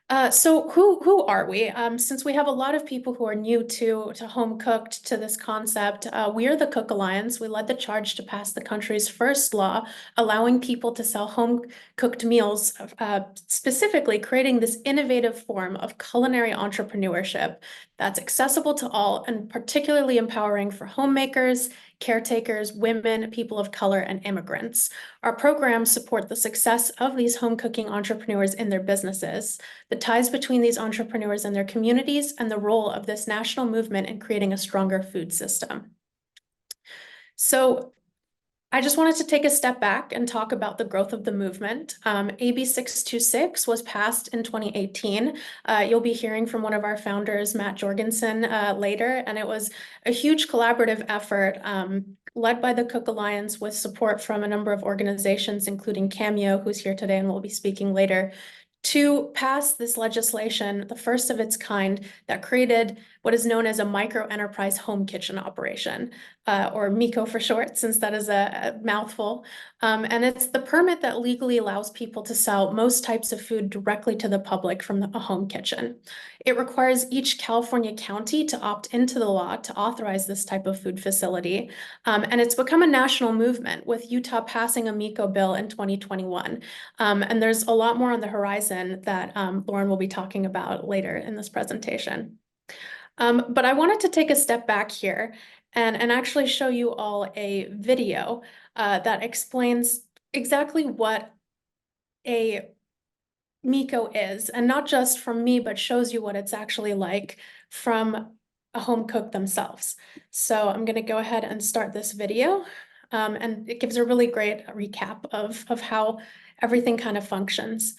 So who are we? Since we have a lot of people who are new to home cooked to this concept, we are the Cook Alliance. We led the charge to pass the country's first law allowing people to sell home cooked meals, specifically creating this innovative form of culinary entrepreneurship that's accessible to all and particularly empowering for homemakers, caretakers, women, people of color, and immigrants. Our programs support the success of these home cooking entrepreneurs in their businesses, the ties between these entrepreneurs and their communities, and the role of this national movement in creating a stronger food system. So I just wanted to take a step back and talk about the growth of the movement. AB 626 was passed in 2018. You'll be hearing from one of our founders, Matt Jorgensen, later, and it was a huge collaborative effort led by the Cook Alliance with support from a number of organizations, including CAMEO, who's here today and will be speaking later, to pass this legislation, the first of its kind, that created what is known as a micro-enterprise home kitchen operation, or MEHKO for short, since that is a mouthful. And it's the permit that legally allows people to sell most types of food directly to the public from a home kitchen. It requires each California county to opt into the law to authorize this type of food facility. And it's become a national movement, with Utah passing a MEHKO bill in 2021. And there's a lot more on the horizon that Lauren will be talking about later in this presentation. But I wanted to take a step back here and actually show you all a video that explains exactly what a MEHKO is, and not just from me, but shows you what it's actually like from a home cook themselves. So I'm going to go ahead and start this video, and it gives a really great recap of how everything kind of functions.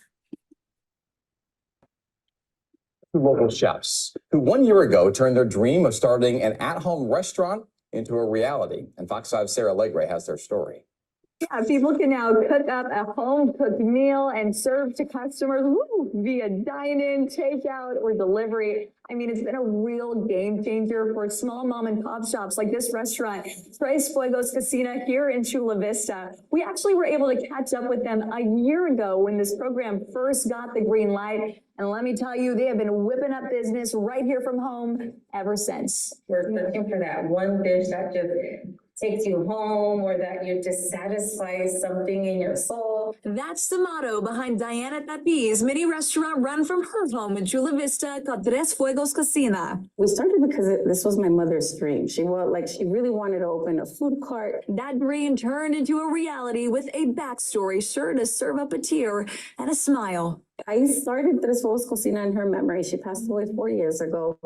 Local chefs who 1 year ago turned their dream of starting an at-home restaurant into a reality. And Fox 5's Sarah Alegre has their story. Yeah, people can now cook up a home-cooked meal and serve to customers via dine-in, takeout, or delivery. I mean, it's been a real game changer for small mom-and-pop shops like this restaurant, Tres Fuegos Cocina here in Chula Vista. We actually were able to catch up with them a year ago when this program first got the green light. And let me tell you, they have been whipping up business right here from home ever since. We're looking for that one dish that just takes you home, or that you just satisfies something in your soul. That's the motto behind Diana Tapi's mini restaurant run from her home in Chula Vista called Tres Fuegos Cocina. We started because this was my mother's dream. She really wanted to open a food cart. That dream turned into a reality with a backstory sure to serve up a tear and a smile. I started Tres Fuegos Cocina in her memory. She passed away 4 years ago.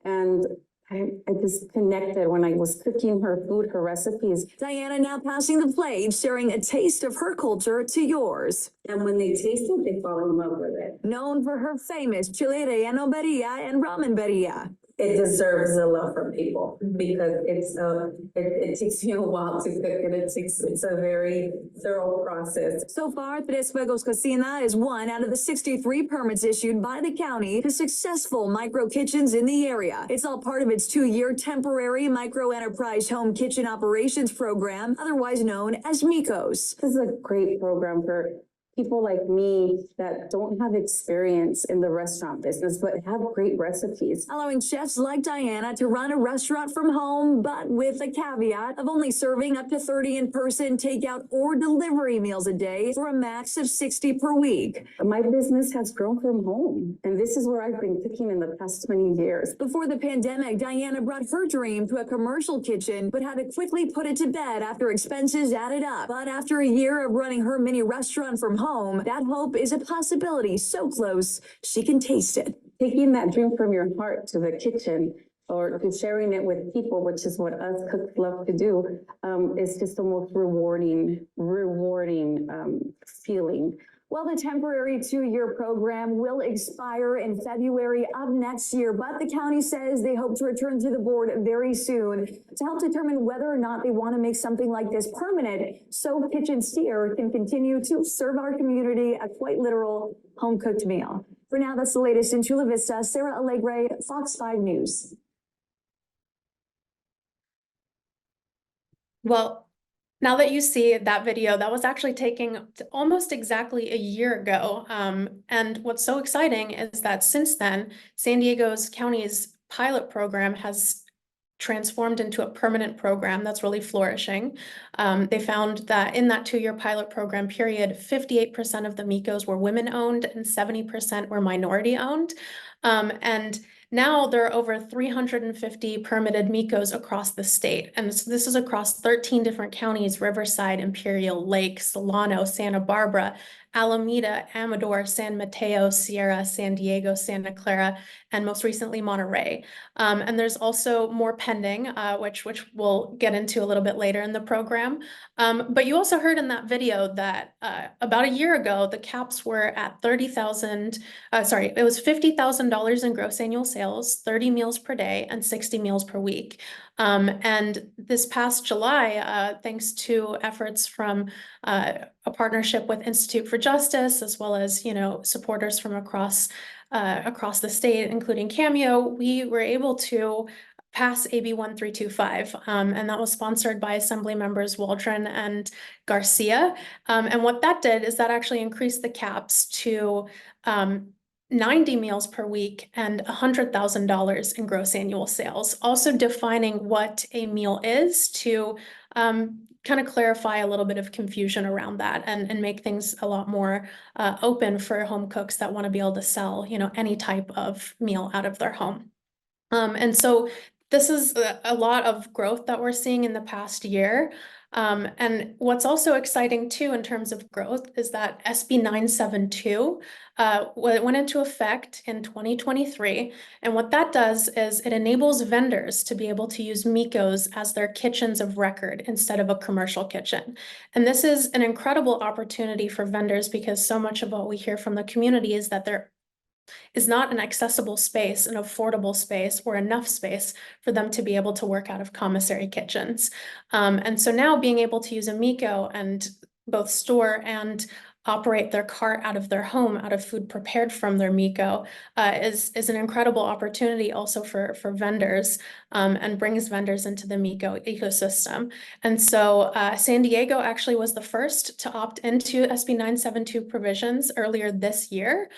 And I just connected when I was cooking her food, her recipes. Diana now passing the plate, sharing a taste of her culture to yours. And when they taste it, they fall in love with it. Known for her famous chile relleno birria and ramen birria. It deserves the love from people because it takes you a while to cook it. It's a very thorough process. So far, Tres Fuegos Cocina is one out of the 63 permits issued by the county to successful micro kitchens in the area. It's all part of its 2-year temporary micro enterprise home kitchen operations program, otherwise known as MEHKOs. This is a great program for people like me that don't have experience in the restaurant business, but have great recipes. Allowing chefs like Diana to run a restaurant from home, but with a caveat of only serving up to 30 in-person takeout or delivery meals a day for a max of 60 per week. My business has grown from home, and this is where I've been cooking in the past 20 years. Before the pandemic, Diana brought her dream to a commercial kitchen, but had to quickly put it to bed after expenses added up. But after a year of running her mini restaurant from home, that hope is a possibility so close she can taste it. Taking that dream from your heart to the kitchen or to sharing it with people, which is what us cooks love to do, is just the most rewarding feeling. Well, the temporary 2-year program will expire in February of next year, but the county says they hope to return to the board very soon to help determine whether or not they want to make something like this permanent so Kitchen Steer can continue to serve our community a quite literal home-cooked meal. For now, that's the latest in Chula Vista. Sarah Alegre, Fox 5 News. Well, Now that you see that video, that was actually taken almost exactly a year ago. And what's so exciting is that since then, San Diego's county's pilot program has transformed into a permanent program that's really flourishing. They found that in that 2-year pilot program period, 58% of the MEHKOs were women-owned and 70% were minority-owned. And now there are over 350 permitted MEHKOs across the state. And this is across 13 different counties: Riverside, Imperial, Lake, Solano, Santa Barbara, Alameda, Amador, San Mateo, Sierra, San Diego, Santa Clara, and most recently Monterey. And there's also more pending, which we'll get into a little bit later in the program. But you also heard in that video that about a year ago, the caps were at it was $50,000 in gross annual sales, 30 meals per day, and 60 meals per week. And this past July, thanks to efforts from a partnership with Institute for Justice, as well as, supporters from across the state, including CAMEO, we were able to pass AB 1325, and that was sponsored by Assembly Members Waldron and Garcia. And what that did is that actually increased the caps to 90 meals per week and $100,000 in gross annual sales, also defining what a meal is to kind of clarify a little bit of confusion around that and make things a lot more open for home cooks that want to be able to sell, any type of meal out of their home. And so this is a lot of growth that we're seeing in the past year. And what's also exciting too in terms of growth is that SB 972 went into effect in 2023. And what that does is it enables vendors to be able to use MEHKOs as their kitchens of record instead of a commercial kitchen. And this is an incredible opportunity for vendors because so much of what we hear from the community is that there is not an accessible space, an affordable space, or enough space for them to be able to work out of commissary kitchens. And so now being able to use a MEHKO and both store and operate their cart out of their home, out of food prepared from their MEHKO, is an incredible opportunity also for vendors, and brings vendors into the MEHKO ecosystem. And so San Diego actually was the first to opt into SB 972 provisions earlier this year,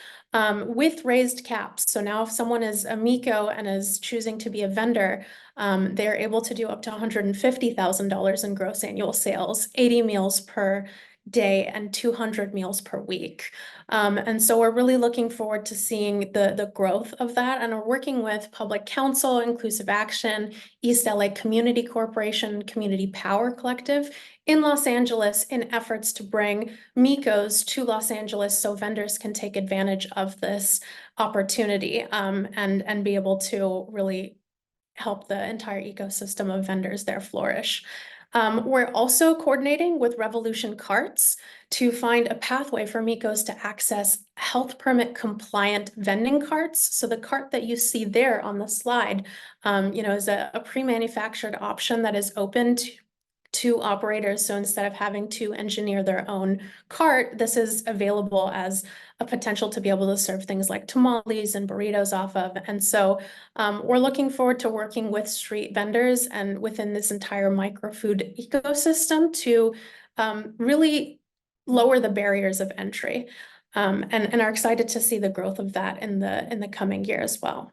with raised caps. So now if someone is a MEHKO and is choosing to be a vendor, they're able to do up to $150,000 in gross annual sales, 80 meals per day and 200 meals per week. And so we're really looking forward to seeing the growth of that. And we're working with Public Council, Inclusive Action, East LA Community Corporation, Community Power Collective in Los Angeles in efforts to bring MEHKOs to Los Angeles so vendors can take advantage of this opportunity, and be able to really help the entire ecosystem of vendors there flourish. We're also coordinating with Revolution Carts to find a pathway for MEHKOs to access health permit compliant vending carts. So the cart that you see there on the slide, is a pre-manufactured option that is open to operators. So instead of having to engineer their own cart, this is available as a potential to be able to serve things like tamales and burritos off of. And so we're looking forward to working with street vendors and within this entire microfood ecosystem to really lower the barriers of entry, and are excited to see the growth of that in the coming year as well.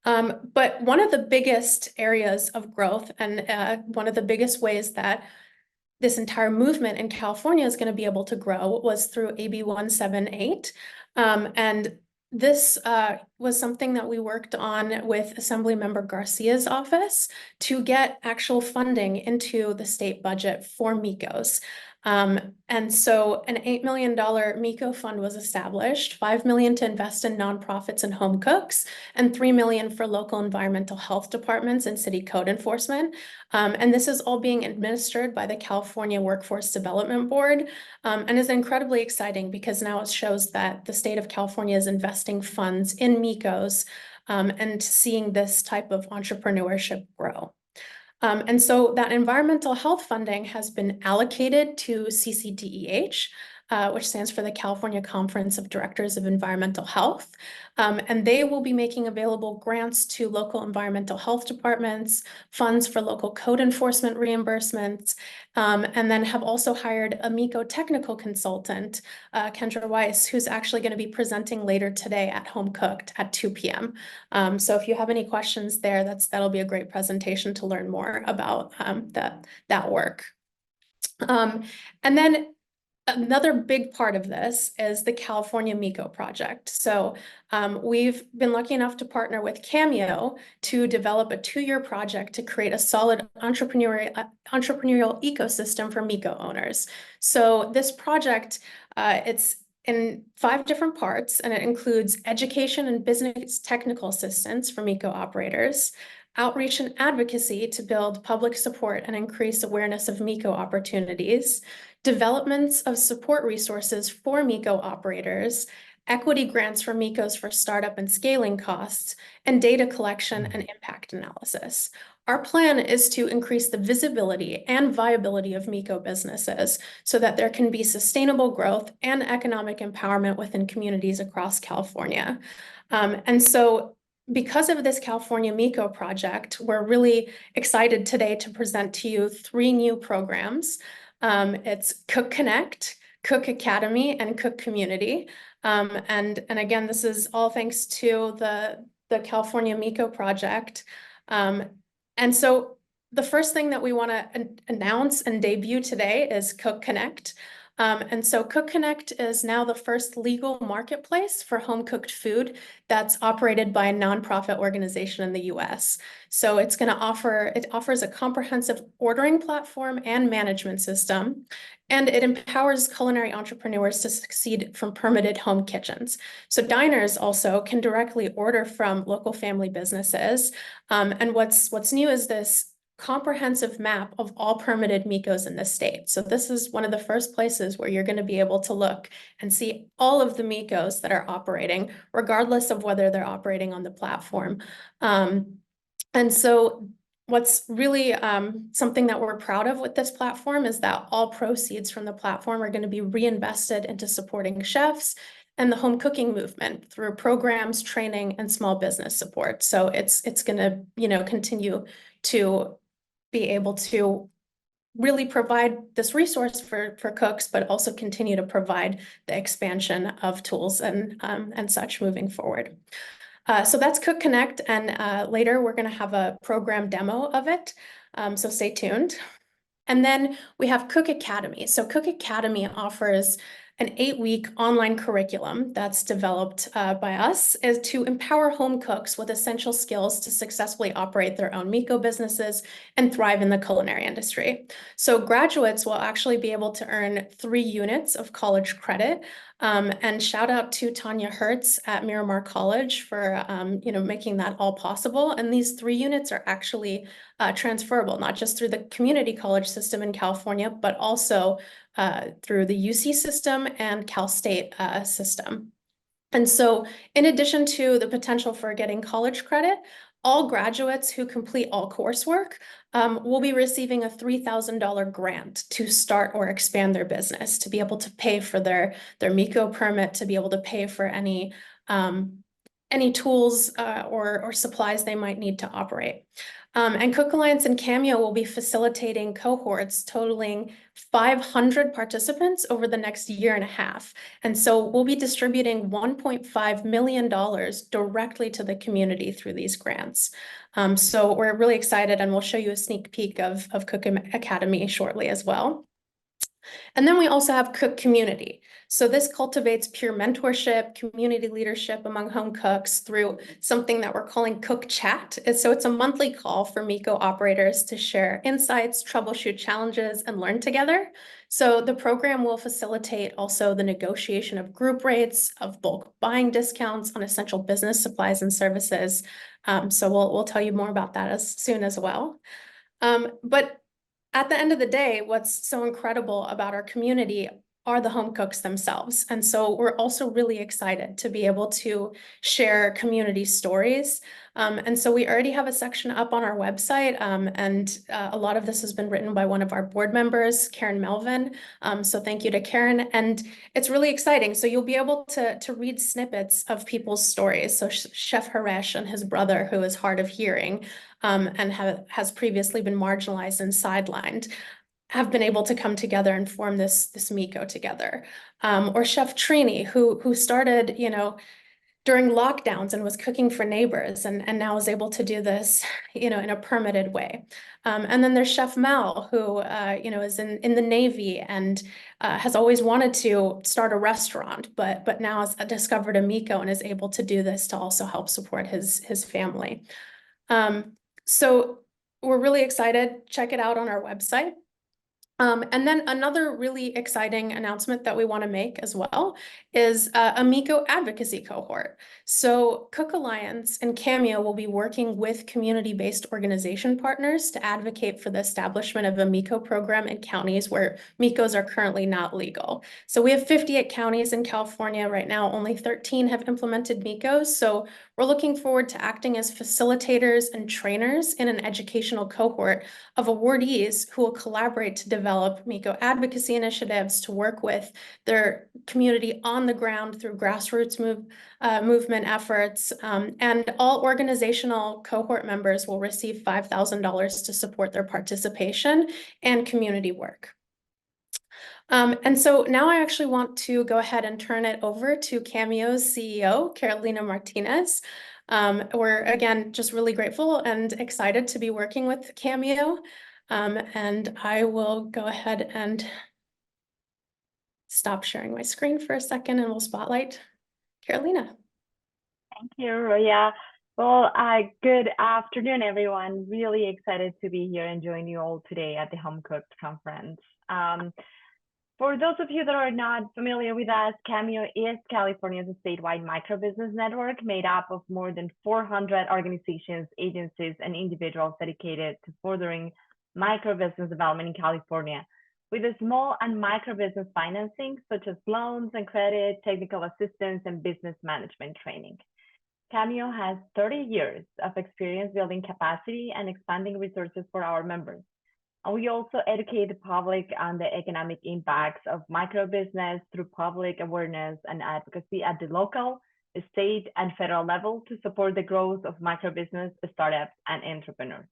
But one of the biggest areas of growth and one of the biggest ways that this entire movement in California is going to be able to grow was through AB 178. And this was something that we worked on with Assemblymember Garcia's office to get actual funding into the state budget for MEHKOs. And so an $8 million MEHKO fund was established, $5 million to invest in nonprofits and home cooks, and $3 million for local environmental health departments and city code enforcement. And this is all being administered by the California Workforce Development Board, and is incredibly exciting because now it shows that the state of California is investing funds in MEHKOs, and seeing this type of entrepreneurship grow. And so that environmental health funding has been allocated to CCDEH. which stands for the California Conference of Directors of Environmental Health. And they will be making available grants to local environmental health departments, funds for local code enforcement reimbursements, and then have also hired a MEHKO technical consultant, Kendra Weiss, who's actually going to be presenting later today at HomeCOOKed at 2 p.m. So if you have any questions there, that'll be a great presentation to learn more about that work. And then another big part of this is the California MEHKO Project. So we've been lucky enough to partner with CAMEO to develop a 2-year project to create a solid entrepreneurial ecosystem for MEHKO owners. So this project, it's in 5 different parts, and it includes education and business technical assistance for MEHKO operators, outreach and advocacy to build public support and increase awareness of MEHKO opportunities, developments of support resources for MEHKO operators, equity grants for MEHKOs for startup and scaling costs, and data collection and impact analysis. Our plan is to increase the visibility and viability of MEHKO businesses so that there can be sustainable growth and economic empowerment within communities across California. And so because of this California MEHKO project, we're really excited today to present to you 3 new programs. It's Cook Connect, Cook Academy, and Cook Community. And again, this is all thanks to the California MEHKO project. And so the first thing that we want to announce and debut today is Cook Connect. And so Cook Connect is now the first legal marketplace for home-cooked food that's operated by a nonprofit organization in the US. So it offers a comprehensive ordering platform and management system, and it empowers culinary entrepreneurs to succeed from permitted home kitchens. So diners also can directly order from local family businesses. And what's new is this comprehensive map of all permitted MEHKOs in the state. So this is one of the first places where you're going to be able to look and see all of the MEHKOs that are operating, regardless of whether they're operating on the platform. And so what's really something that we're proud of with this platform is that all proceeds from the platform are going to be reinvested into supporting chefs and the home cooking movement through programs, training, and small business support. So it's going to, continue to be able to really provide this resource for cooks, but also continue to provide the expansion of tools and such moving forward. So that's Cook Connect, and later we're going to have a program demo of it, so stay tuned. And then we have Cook Academy. So Cook Academy offers an 8-week online curriculum that's developed by us is to empower home cooks with essential skills to successfully operate their own MEHKO businesses and thrive in the culinary industry. So graduates will actually be able to earn 3 units of college credit. And shout out to Tanya Hertz at Miramar College for making that all possible. And these 3 units are actually transferable, not just through the community college system in California, but also through the UC system and Cal State system. And so in addition to the potential for getting college credit, all graduates who complete all coursework will be receiving a $3,000 grant to start or expand their business, to be able to pay for their MEHKO permit, to be able to pay for any tools or supplies they might need to operate. And Cook Alliance and CAMEO will be facilitating cohorts totaling 500 participants over the next 1.5 years. And so we'll be distributing $1.5 million directly to the community through these grants. So we're really excited, and we'll show you a sneak peek of Cook Academy shortly as well. And then we also have Cook Community. So this cultivates peer mentorship, community leadership among home cooks through something that we're calling Cook Chat. So it's a monthly call for MEHKO operators to share insights, troubleshoot challenges, and learn together. So the program will facilitate also the negotiation of group rates, of bulk buying discounts on essential business supplies and services. So we'll tell you more about that as soon as well. But at the end of the day, what's so incredible about our community are the home cooks themselves. And so we're also really excited to be able to share community stories. And so we already have a section up on our website, and a lot of this has been written by one of our board members, Karen Melvin. So thank you to Karen. And it's really exciting. So you'll be able to read snippets of people's stories. So Chef Haresh and his brother, who is hard of hearing, and has previously been marginalized and sidelined, have been able to come together and form this MEHKO together. Or Chef Trini, who started, during lockdowns and was cooking for neighbors, and now is able to do this, in a permitted way. And then there's Chef Mal, who is in the Navy and has always wanted to start a restaurant, but now has discovered a MEHKO and is able to do this to also help support his family. So we're really excited. Check it out on our website. And then another really exciting announcement that we want to make as well is a MEHKO advocacy cohort. So Cook Alliance and CAMEO will be working with community-based organization partners to advocate for the establishment of a MEHKO program in counties where MEHKOs are currently not legal. So we have 58 counties in California right now. Only 13 have implemented MEHKOs. So we're looking forward to acting as facilitators and trainers in an educational cohort of awardees who will collaborate to develop MEHKO advocacy initiatives to work with their community on the ground through grassroots movement efforts. And all organizational cohort members will receive $5,000 to support their participation and community work. And so now I actually want to go ahead and turn it over to CAMEO's CEO, Carolina Martinez. We're, again, just really grateful and excited to be working with CAMEO. And I will go ahead and stop sharing my screen for a second and we'll spotlight Carolina. Thank you, Roya. Well, good afternoon, everyone. Really excited to be here and join you all today at the HomeCOOKed conference. For those of you that are not familiar with us, CAMEO is California's statewide microbusiness network made up of more than 400 organizations, agencies, and individuals dedicated to furthering microbusiness development in California, with a small and microbusiness financing, such as loans and credit, technical assistance, and business management training. CAMEO has 30 years of experience building capacity and expanding resources for our members. And we also educate the public on the economic impacts of microbusiness through public awareness and advocacy at the local, state, and federal level to support the growth of microbusiness, startups, and entrepreneurs.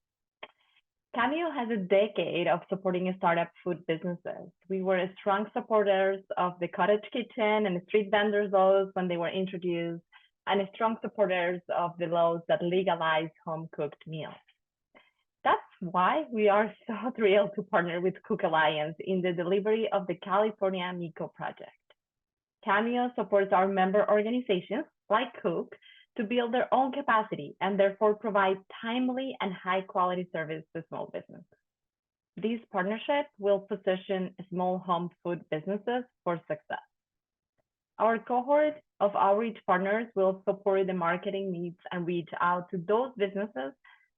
CAMEO has a decade of supporting startup food businesses. We were strong supporters of the cottage kitchen and street vendors laws when they were introduced, and strong supporters of the laws that legalize home-cooked meals. That's why we are so thrilled to partner with Cook Alliance in the delivery of the California MEHKO Project. CAMEO supports our member organizations, like Cook, to build their own capacity and therefore provide timely and high-quality service to small businesses. This partnership will position small home food businesses for success. Our cohort of outreach partners will support the marketing needs and reach out to those businesses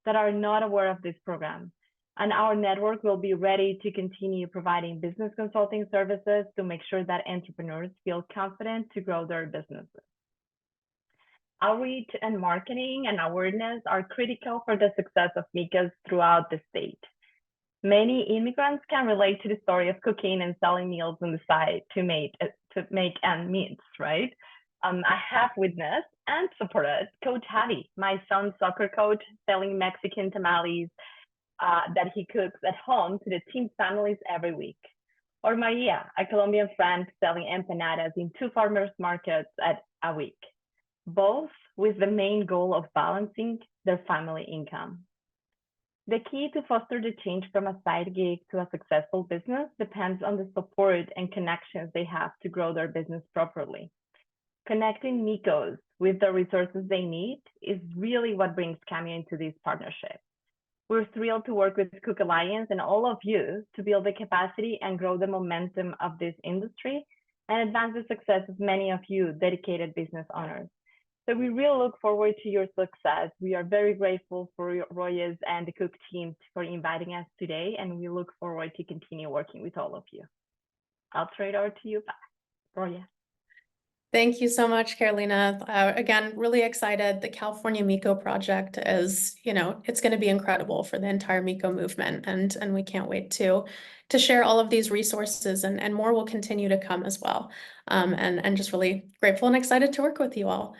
that are not aware of this program. And our network will be ready to continue providing business consulting services to make sure that entrepreneurs feel confident to grow their businesses. Outreach and marketing and awareness are critical for the success of MEHKOs throughout the state. Many immigrants can relate to the story of cooking and selling meals on the side to make ends meet, right? I have witnessed and supported Coach Javi, my son's soccer coach, selling Mexican tamales that he cooks at home to the team's families every week. Or Maria, a Colombian friend, selling empanadas in 2 farmers markets a week, both with the main goal of balancing their family income. The key to foster the change from a side gig to a successful business depends on the support and connections they have to grow their business properly. Connecting MEHKOs with the resources they need is really what brings CAMEO into this partnership. We're thrilled to work with Cook Alliance and all of you to build the capacity and grow the momentum of this industry and advance the success of many of you dedicated business owners. So we really look forward to your success. We are very grateful for Roya's and the Cook team for inviting us today, and we look forward to continue working with all of you. I'll throw it over to you back. Roya. Thank you so much, Carolina. Again, really excited. The California MEHKO Project is, it's going to be incredible for the entire MEHKO movement, and we can't wait to share all of these resources, and more will continue to come as well. And just really grateful and excited to work with you all.